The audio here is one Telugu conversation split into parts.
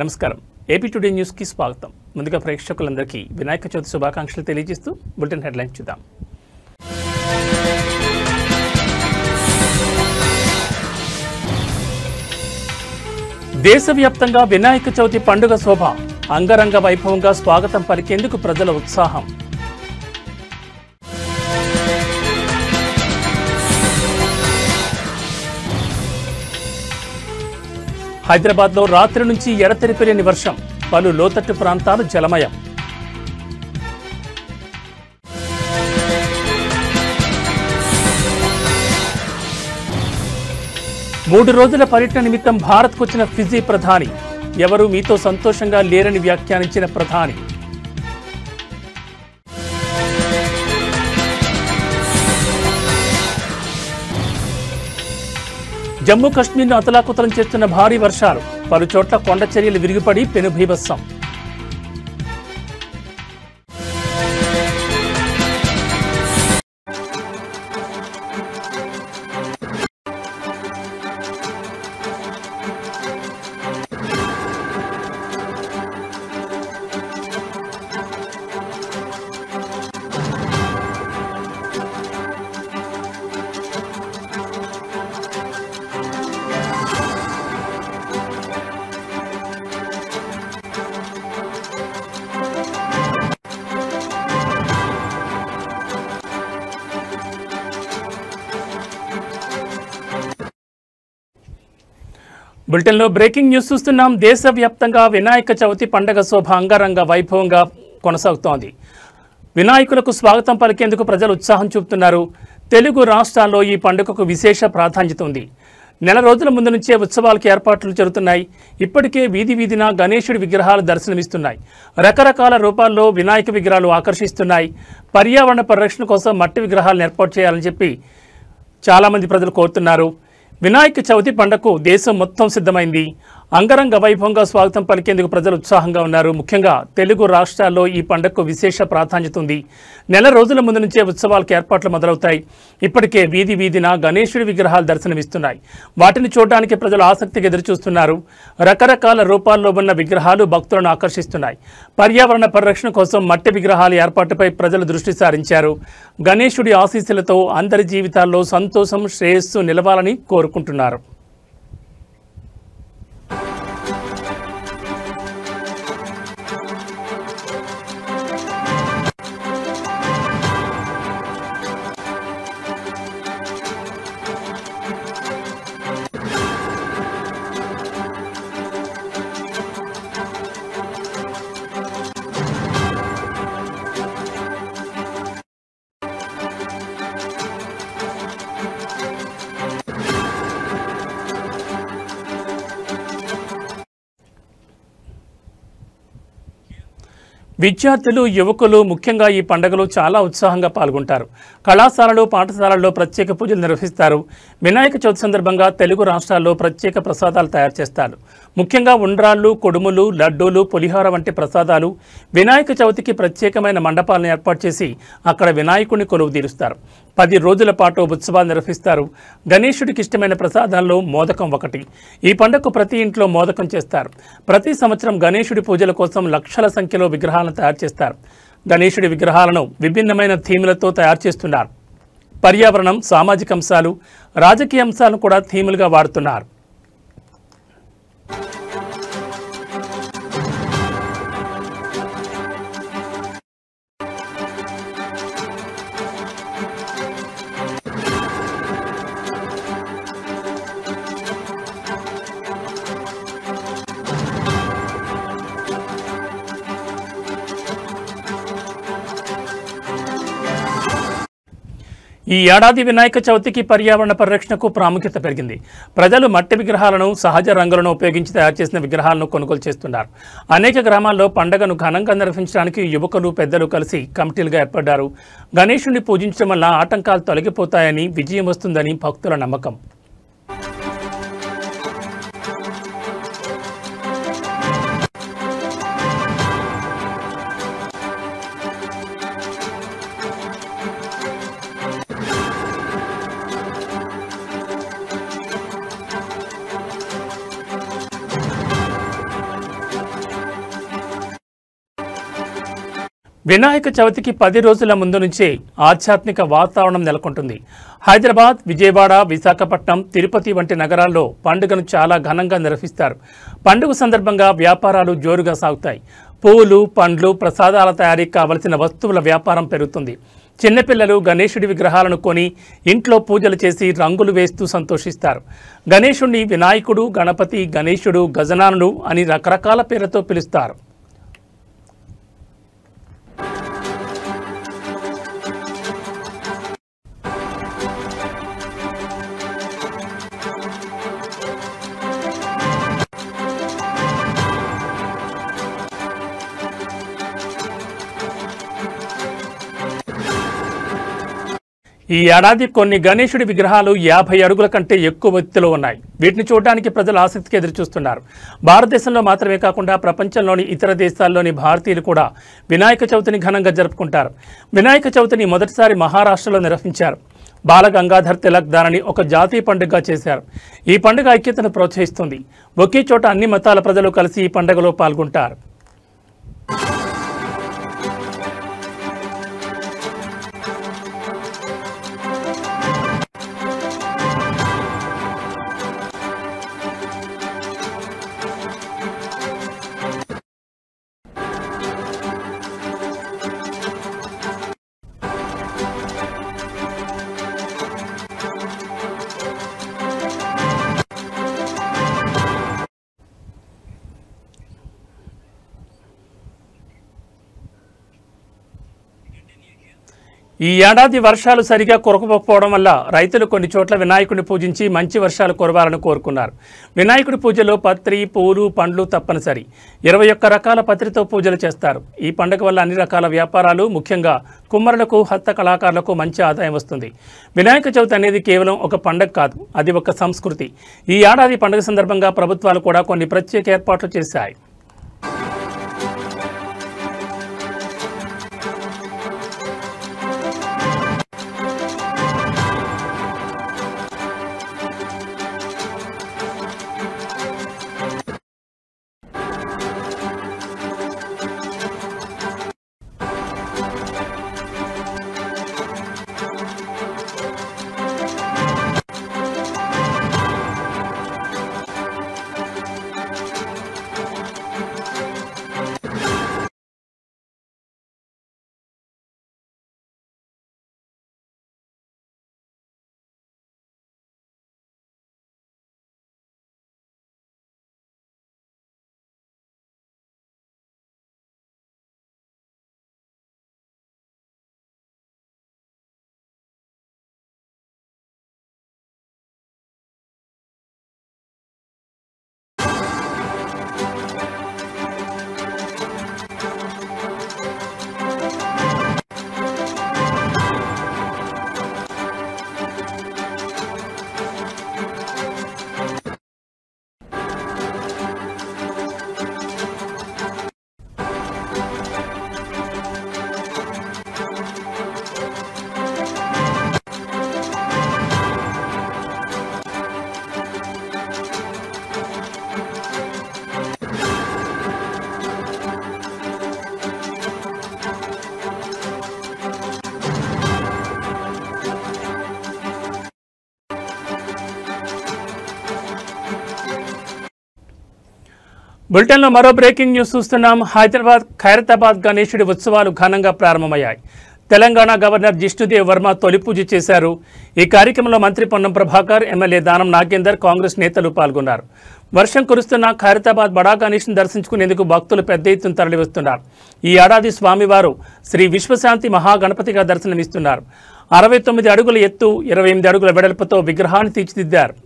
నమస్కారం ఏపీ టుడే న్యూస్ కి స్వాగతం. ముందుగా ప్రేక్షకులందరికీ వినాయక చవితి శుభాకాంక్షలు తెలియజేస్తూ బులెటిన్ హెడ్లైన్స్ చూద్దాం. దేశవ్యాప్తంగా వినాయక చవితి పండుగ శోభ అంగరంగ వైభవంగా స్వాగతం పలికేందుకు ప్రజల ఉత్సాహం. హైదరాబాద్లో రాత్రి నుంచి ఎడతెరిపిలేని వర్షం, పలు లోతట్టు ప్రాంతాలు జలమయం. మూడు రోజుల పర్యటన నిమిత్తం భారత్కు వచ్చిన ఫిజీ ప్రధాని, ఎవరూ మీతో సంతోషంగా లేరని వ్యాఖ్యానించిన ప్రధాని. జమ్మూ కశ్మీర్ను అతలాకుతలం చేస్తున్న భారీ వర్షాలు, పలు చోట్ల కొండ చర్యలు విరిగిపడి పెనుభీభత్సం. బులెటిన్లో బ్రేకింగ్ న్యూస్ చూస్తున్నాం. దేశవ్యాప్తంగా వినాయక చవితి పండుగ శోభ అంగరంగ వైభవంగా కొనసాగుతోంది. వినాయకులకు స్వాగతం పలికేందుకు ప్రజలు ఉత్సాహం చూపుతున్నారు. తెలుగు రాష్ట్రాల్లో ఈ పండుగకు విశేష ప్రాధాన్యత ఉంది. నెల రోజుల ముందు నుంచే ఉత్సవాలకు ఏర్పాట్లు జరుగుతున్నాయి. ఇప్పటికే వీధి వీధిన గణేశుడి విగ్రహాలు దర్శనమిస్తున్నాయి. రకరకాల రూపాల్లో వినాయక విగ్రహాలు ఆకర్షిస్తున్నాయి. పర్యావరణ పరిరక్షణ కోసం మట్టి విగ్రహాలను ఏర్పాటు చేయాలని చెప్పి చాలామంది ప్రజలు కోరుతున్నారు. వినాయక చవితి పండుగకు దేశం మొత్తం సిద్ధమైంది. అంగరంగ వైభవంగా స్వాగతం పలికేందుకు ప్రజలు ఉత్సాహంగా ఉన్నారు. ముఖ్యంగా తెలుగు రాష్ట్రాల్లో ఈ పండుగకు విశేష ప్రాధాన్యత ఉంది. నెల రోజుల ముందు నుంచే ఉత్సవాలకు ఏర్పాట్లు మొదలవుతాయి. ఇప్పటికే వీధి వీధిన గణేశుడి విగ్రహాలు దర్శనమిస్తున్నాయి. వాటిని చూడడానికి ప్రజలు ఆసక్తిగా ఎదురుచూస్తున్నారు. రకరకాల రూపాల్లో ఉన్న విగ్రహాలు భక్తులను ఆకర్షిస్తున్నాయి. పర్యావరణ పరిరక్షణ కోసం మట్టి విగ్రహాల ఏర్పాటుపై ప్రజలు దృష్టి సారించారు. గణేశుడి ఆశీస్సులతో అందరి జీవితాల్లో సంతోషం, శ్రేయస్సు నిలవాలని కోరుకుంటున్నారు. విద్యార్థులు, యువకులు ముఖ్యంగా ఈ పండుగలో చాలా ఉత్సాహంగా పాల్గొంటారు. కళాశాలలు, పాఠశాలల్లో ప్రత్యేక పూజలు నిర్వహిస్తారు. వినాయక చవితి సందర్భంగా తెలుగు రాష్ట్రాల్లో ప్రత్యేక ప్రసాదాలు తయారు చేస్తారు. ముఖ్యంగా ఉండ్రాళ్ళు, కొడుములు, లడ్డూలు, పులిహోర వంటి ప్రసాదాలు. వినాయక చవితికి ప్రత్యేకమైన మండపాలను ఏర్పాటు చేసి అక్కడ వినాయకుడిని కొలువు తీరుస్తారు. 10 రోజుల పాటు ఉత్సవాలు నిర్వహిస్తారు. గణేశుడికి ఇష్టమైన ప్రసాదాల్లో మోదకం ఒకటి. ఈ పండుగకు ప్రతి ఇంట్లో మోదకం చేస్తారు. ప్రతి సంవత్సరం గణేశుడి పూజల కోసం లక్షల సంఖ్యలో విగ్రహాలను తయారు చేస్తారు. గణేశుడి విగ్రహాలను విభిన్నమైన థీములతో తయారు చేస్తున్నారు. పర్యావరణం, సామాజిక అంశాలు, రాజకీయ అంశాలను కూడా థీములుగా వాడుతున్నారు. ఈ ఏడాది వినాయక చవితికి పర్యావరణ పరిరక్షణకు ప్రాముఖ్యత పెరిగింది. ప్రజలు మట్టి విగ్రహాలను, సహజ రంగులను ఉపయోగించి తయారు చేసిన విగ్రహాలను కొనుగోలు చేస్తున్నారు. అనేక గ్రామాల్లో పండుగను ఘనంగా నిర్వహించడానికి యువకులు, పెద్దలు కలిసి కమిటీలుగా ఏర్పడ్డారు. గణేశుడిని పూజించడం వల్ల ఆటంకాలు తొలగిపోతాయని, విజయం వస్తుందని భక్తుల నమ్మకం. వినాయక చవితికి 10 రోజుల ముందు నుంచే ఆధ్యాత్మిక వాతావరణం నెలకొంటుంది. హైదరాబాద్, విజయవాడ, విశాఖపట్నం, తిరుపతి వంటి నగరాల్లో పండుగను చాలా ఘనంగా నిర్వహిస్తారు. పండుగ సందర్భంగా వ్యాపారాలు జోరుగా సాగుతాయి. పువ్వులు, పండ్లు, ప్రసాదాల తయారీకి కావలసిన వస్తువుల వ్యాపారం పెరుగుతుంది. చిన్నపిల్లలు గణేశుడి విగ్రహాలను కొని ఇంట్లో పూజలు చేసి రంగులు వేస్తూ సంతోషిస్తారు. గణేశుడిని వినాయకుడు, గణపతి, గణేశుడు, గజనానుడు అని రకరకాల పేర్లతో పిలుస్తారు. ఈ ఏడాది కొన్ని గణేశుడి విగ్రహాలు 50 అడుగుల కంటే ఎక్కువ ఎత్తులో ఉన్నాయి. వీటిని చూడడానికి ప్రజలు ఆసక్తిగా ఎదురుచూస్తున్నారు. భారతదేశంలో మాత్రమే కాకుండా ప్రపంచంలోని ఇతర దేశాల్లోని భారతీయులు కూడా వినాయక చవితిని ఘనంగా జరుపుకుంటారు. వినాయక చవితిని మొదటిసారి మహారాష్ట్రలో నిర్వహించారు. బాల గంగాధర్ తిలక్ దానిని ఒక జాతీయ పండుగగా చేశారు. ఈ పండుగ ఐక్యతను ప్రోత్సహిస్తుంది. ఒకే చోట అన్ని మతాల ప్రజలు కలిసి ఈ పండుగలో పాల్గొంటారు. ఈ ఏడాది వర్షాలు సరిగా కురవకపోవడం వల్ల రైతులు కొన్ని చోట్ల వినాయకుడిని పూజించి మంచి వర్షాలు కురవాలని కోరుకున్నారు. వినాయకుడి పూజలో పత్రి, పూలు, పండ్లు తప్పనిసరి. 21 రకాల పత్రితో పూజలు చేస్తారు. ఈ పండుగ వల్ల అన్ని రకాల వ్యాపారాలు, ముఖ్యంగా కుమ్మరులకు, హస్త కళాకారులకు మంచి ఆదాయం వస్తుంది. వినాయక చవితి అనేది కేవలం ఒక పండుగ కాదు, అది ఒక సంస్కృతి. ఈ ఏడాది పండుగ సందర్భంగా ప్రభుత్వాలు కూడా కొన్ని ప్రత్యేక ఏర్పాట్లు చేశాయి. బులెటిన్లో మరో బ్రేకింగ్ న్యూస్ చూస్తున్నాం. ఖైరతాబాద్ గణేశుడి ఉత్సవాలు ఘనంగా ప్రారంభమయ్యాయి. తెలంగాణ గవర్నర్ జిష్ణుదేవ్ వర్మ తొలి పూజ చేశారు. ఈ కార్యక్రమంలో మంత్రి పొన్నం ప్రభాకర్, ఎమ్మెల్యే దానం నాగేందర్, కాంగ్రెస్ నేతలు పాల్గొన్నారు. వర్షం కురుస్తున్న ఖైరతాబాద్ బడా గణేష్ను దర్శించుకునేందుకు భక్తులు పెద్ద ఎత్తున తరలివస్తున్నారు. ఈ ఏడాది స్వామివారు శ్రీ విశ్వశాంతి మహాగణపతిగా దర్శనమిస్తున్నారు. 69 అడుగుల ఎత్తు, 28 అడుగుల వెడల్పుతో విగ్రహాన్ని తీర్చిదిద్దారు.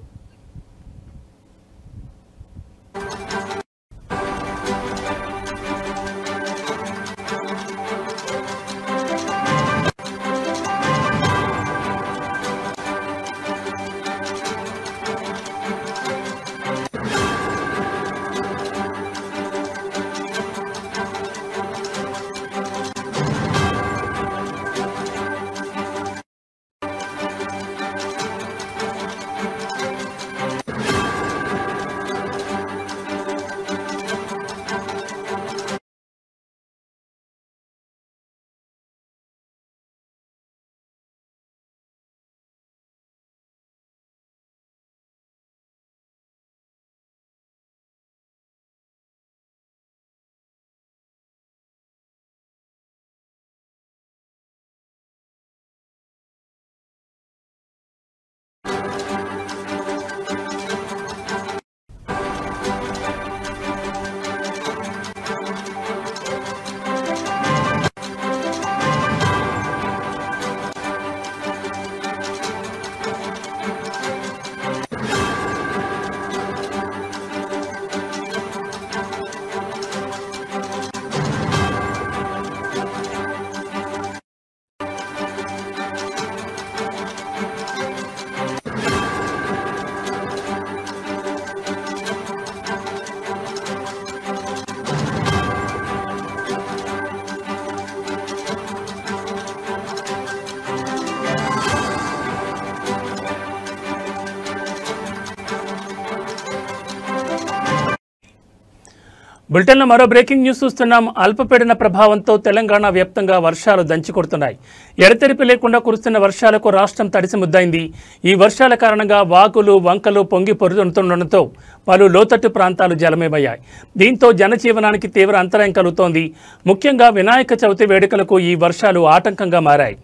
బులెటిన్లో మరో బ్రేకింగ్ న్యూస్ చూస్తున్నాం. అల్పపీడన ప్రభావంతో తెలంగాణ వ్యాప్తంగా వర్షాలు దంచి కొడుతున్నాయి. ఎడతెరిపి లేకుండా కురుస్తున్న వర్షాలకు రాష్ట్రం తడిసి ముద్దైంది. ఈ వర్షాల కారణంగా వాగులు, వంకలు పొంగి పొరుతుండటంతో పలు లోతట్టు ప్రాంతాలు జలమయమయ్యాయి. దీంతో జనజీవనానికి తీవ్ర అంతరాయం కలుగుతోంది. ముఖ్యంగా వినాయక చవితి వేడుకలకు ఈ వర్షాలు ఆటంకంగా మారాయి.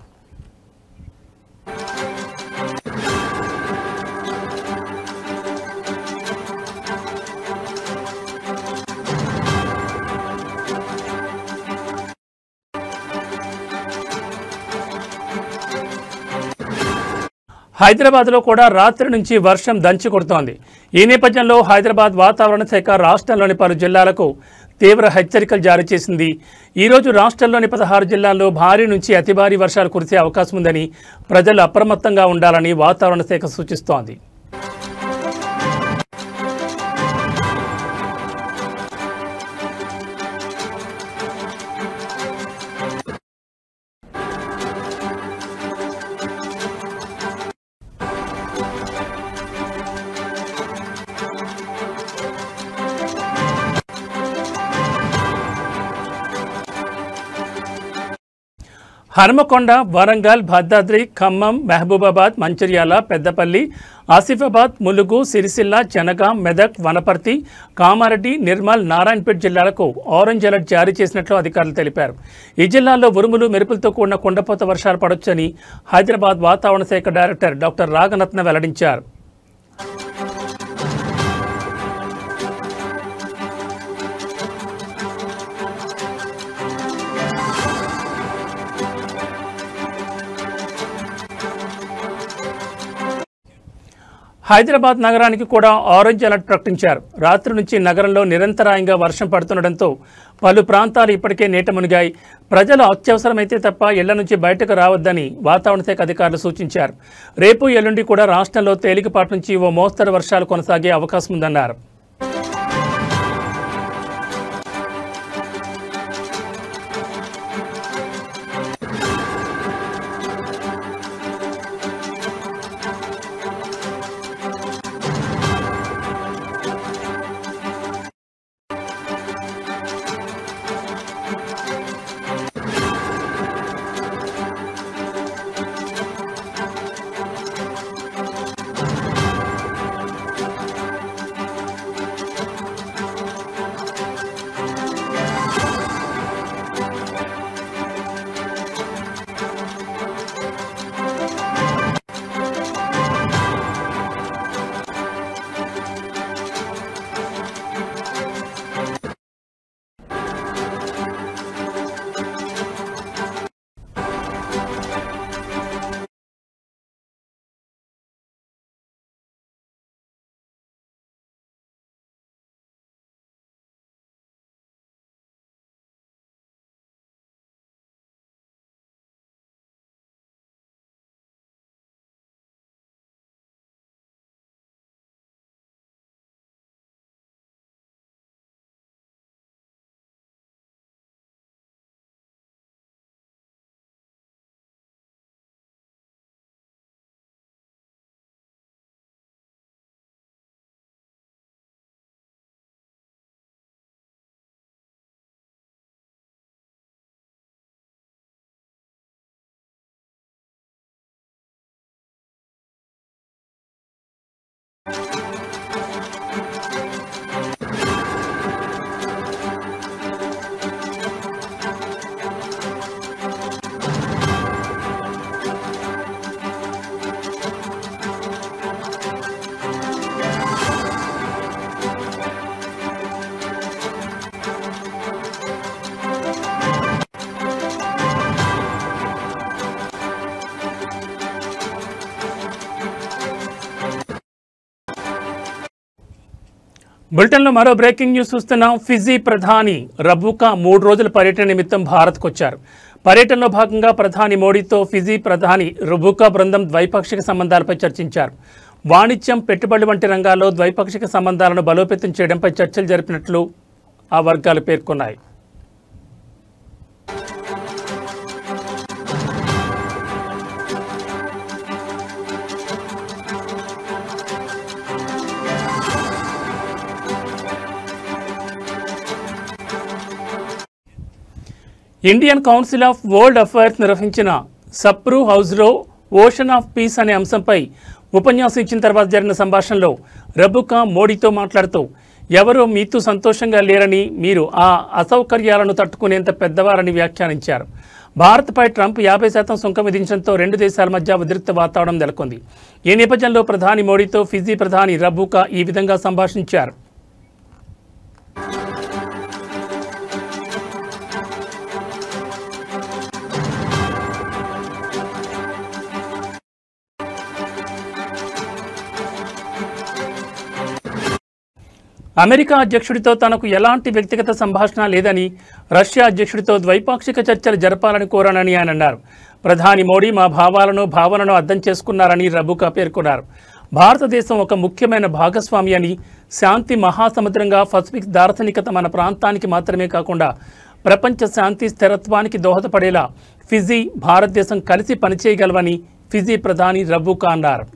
హైదరాబాద్లో కూడా రాత్రి నుంచి వర్షం దంచి కొడుతోంది. ఈ నేపథ్యంలో హైదరాబాద్ వాతావరణ శాఖ రాష్ట్రంలోని పలు జిల్లాలకు తీవ్ర హెచ్చరికలు జారీ చేసింది. ఈరోజు రాష్ట్రంలోని 16 జిల్లాల్లో భారీ నుంచి అతి భారీ వర్షాలు కురిసే అవకాశం ఉందని ప్రజలు అప్రమత్తంగా ఉండాలని వాతావరణ శాఖ సూచిస్తోంది. హనుమకొండ, వరంగల్, భద్రాద్రి, ఖమ్మం, మహబూబాబాద్, మంచిర్యాల, పెద్దపల్లి, ఆసిఫాబాద్, ములుగు, సిరిసిల్ల, జనగాం, మెదక్, వనపర్తి, కామారెడ్డి, నిర్మల్, నారాయణపేట జిల్లాలకు ఆరెంజ్ అలర్ట్ జారీ చేసినట్లు అధికారులు తెలిపారు. ఈ జిల్లాల్లో ఉరుములు, మెరుపులతో కూడిన కుండపోత వర్షాలు పడొచ్చని హైదరాబాద్ వాతావరణ శాఖ డైరెక్టర్ డాక్టర్ రాగనత్న వెల్లడించారు. హైదరాబాద్ నగరానికి కూడా ఆరెంజ్ అలర్ట్ ప్రకటించారు. రాత్రి నుంచి నగరంలో నిరంతరాయంగా వర్షం పడుతుండటంతో పలు ప్రాంతాలు ఇప్పటికే నీట మునిగాయి. ప్రజలు అత్యవసరమైతే తప్ప ఇళ్ల నుంచి బయటకు రావద్దని వాతావరణ శాఖ అధికారులు సూచించారు. రేపు ఎల్లుండి కూడా రాష్ట్రంలో తేలికపాటి నుంచి ఓ మోస్తరు వర్షాలు కొనసాగే అవకాశం ఉందన్నారు. బులెటిన్లో మరో బ్రేకింగ్ న్యూస్ చూస్తున్నాం. ఫిజీ ప్రధాని రబూకా 3 రోజుల పర్యటన నిమిత్తం భారత్కు వచ్చారు. పర్యటనలో భాగంగా ప్రధాని మోడీతో ఫిజీ ప్రధాని రబూకా బృందం ద్వైపాక్షిక సంబంధాలపై చర్చించారు. వాణిజ్యం, పెట్టుబడులు వంటి రంగాల్లో ద్వైపాక్షిక సంబంధాలను బలోపేతం చేయడంపై చర్చలు జరిపినట్లు ఆ వర్గాలు పేర్కొన్నాయి. Indian council of world affairs నిర్వహించిన సప్రూ హౌస్లో ఓషన్ ఆఫ్ పీస్ అనే అంశంపై ఉపన్యాసం ఇచ్చిన తర్వాత జరిగిన సంభాషణలో రబుకా మోడీతో మాట్లాడుతూ ఎవరూ మీతో సంతోషంగా లేరని, మీరు ఆ అసౌకర్యాలను తట్టుకునేంత పెద్దవారని వ్యాఖ్యానించారు. భారత్పై ట్రంప్ 50% సుంకం విధించడంతో రెండు దేశాల మధ్య ఉద్రిక్త వాతావరణం నెలకొంది. ఈ నేపథ్యంలో ప్రధాని మోడీతో ఫిజీ ప్రధాని రబుకా ఈ విధంగా సంభాషించారు. అమెరికా అధ్యక్షుడితో తనకు ఎలాంటి వ్యక్తిగత సంభాషణ లేదని, రష్యా అధ్యక్షుడితో ద్వైపాక్షిక చర్చలు జరపాలని కోరానని ఆయన అన్నారు. ప్రధాని మోడీ మా భావనను అర్థం చేసుకున్నారని రబుకా పేర్కొన్నారు. భారతదేశం ఒక ముఖ్యమైన భాగస్వామి అని, శాంతి మహాసముద్రంగా పసిఫిక్ దార్శనికత మన ప్రాంతానికి మాత్రమే కాకుండా ప్రపంచ శాంతి స్థిరత్వానికి దోహదపడేలా ఫిజీ, భారతదేశం కలిసి పనిచేయగలవని ఫిజీ ప్రధాని రబుకా అన్నారు.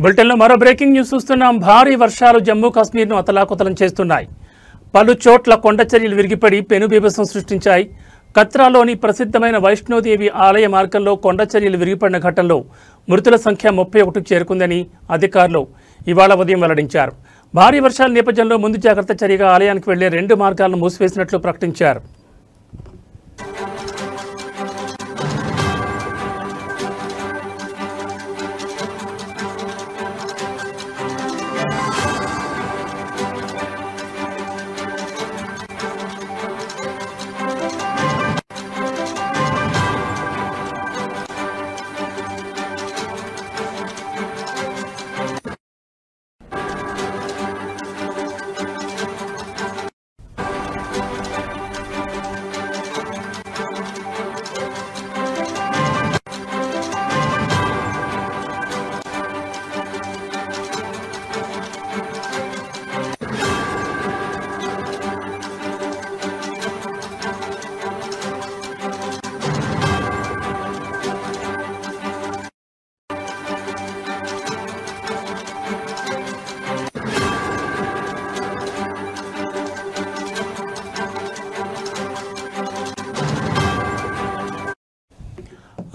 బులెటిన్లో మరో బ్రేకింగ్ న్యూస్ చూస్తున్నాం. భారీ వర్షాలు జమ్మూ కాశ్మీర్ను అతలాకుతలం చేస్తున్నాయి. పలు చోట్ల కొండచర్యలు విరిగిపడి పెనుబీభత్సం సృష్టించాయి. కత్రాలోని ప్రసిద్ధమైన వైష్ణోదేవి ఆలయ మార్గంలో కొండచర్యలు విరిగిపడిన ఘటనలో మృతుల సంఖ్య 31కు చేరుకుందని అధికారులు ఇవాళ ఉదయం వెల్లడించారు. భారీ వర్షాల నేపథ్యంలో ముందు జాగ్రత్త చర్యగా ఆలయానికి వెళ్లే 2 మార్గాలను మూసివేసినట్లు ప్రకటించారు.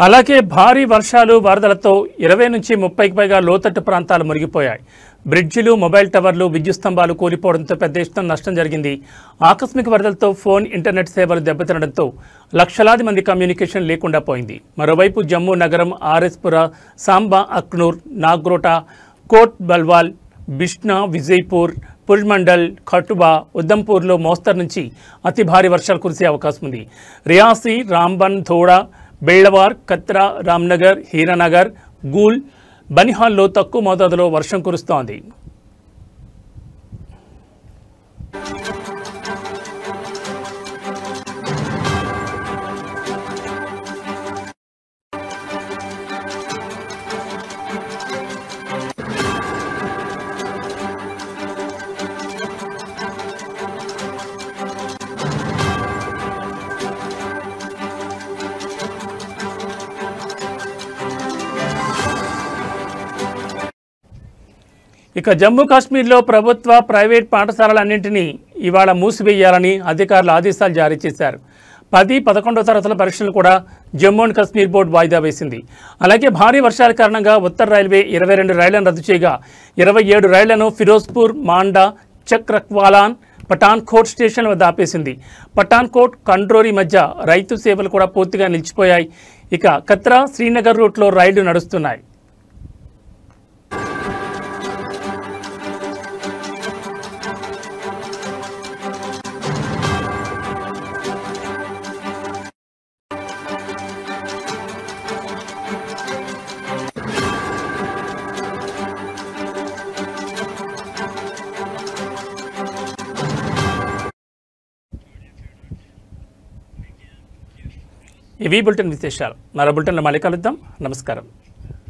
అలాగే భారీ వర్షాలు, వరదలతో 20 నుంచి 30కి పైగా లోతట్టు ప్రాంతాలు మునిగిపోయాయి. బ్రిడ్జిలు, మొబైల్ టవర్లు, విద్యుత్ స్తంభాలు కూలిపోవడంతో పెద్ద ఎత్తున నష్టం జరిగింది. ఆకస్మిక వరదలతో ఫోన్, ఇంటర్నెట్ సేవలు దెబ్బతినడంతో లక్షలాది మంది కమ్యూనికేషన్ లేకుండా పోయింది. మరోవైపు జమ్మూ నగరం, ఆర్ఎస్పుర, సాంబా, అక్నూర్, నాగ్రోటా, కోట్ బల్వాల్, బిష్నా, విజయ్పూర్, పుల్మండల్, ఖటుబా, ఉదంపూర్లో మోస్తరు నుంచి అతి భారీ వర్షాలు కురిసే అవకాశం ఉంది. రియాసీ, రాంబన్, థోడా, బెళ్లవార్, కత్రా, రామ్నగర్, హీరానగర్, గూల్, బనిహాల్లో తక్కువ మోతాదులో వర్షం కురుస్తోంది. ఇక జమ్మూ కాశ్మీర్లో ప్రభుత్వ ప్రైవేట్ పాఠశాలలన్నింటినీ ఇవాళ మూసివేయాలని అధికారులు ఆదేశాలు జారీ చేశారు. 10, 11వ తరగతుల పరీక్షలు కూడా జమ్మూ అండ్ కాశ్మీర్ బోర్డు వాయిదా వేసింది. అలాగే భారీ వర్షాల కారణంగా ఉత్తర రైల్వే 22 రైళ్లను రద్దు చేయగా 27 రైళ్లను ఫిరోజ్పూర్, మాండా, చక్రక్వాలాన్, పఠాన్కోట్ స్టేషన్ వద్ద ఆపేసింది. పఠాన్కోట్, కండ్రోరి మధ్య రైతు సేవలు కూడా పూర్తిగా నిలిచిపోయాయి. ఇక కత్రా, శ్రీనగర్ రూట్లో రైళ్లు నడుస్తున్నాయి. ఇవి బులెటిన్ విశేషాలు. మరో బులెటిన్లో మళ్ళీ కలుద్దాం. నమస్కారం.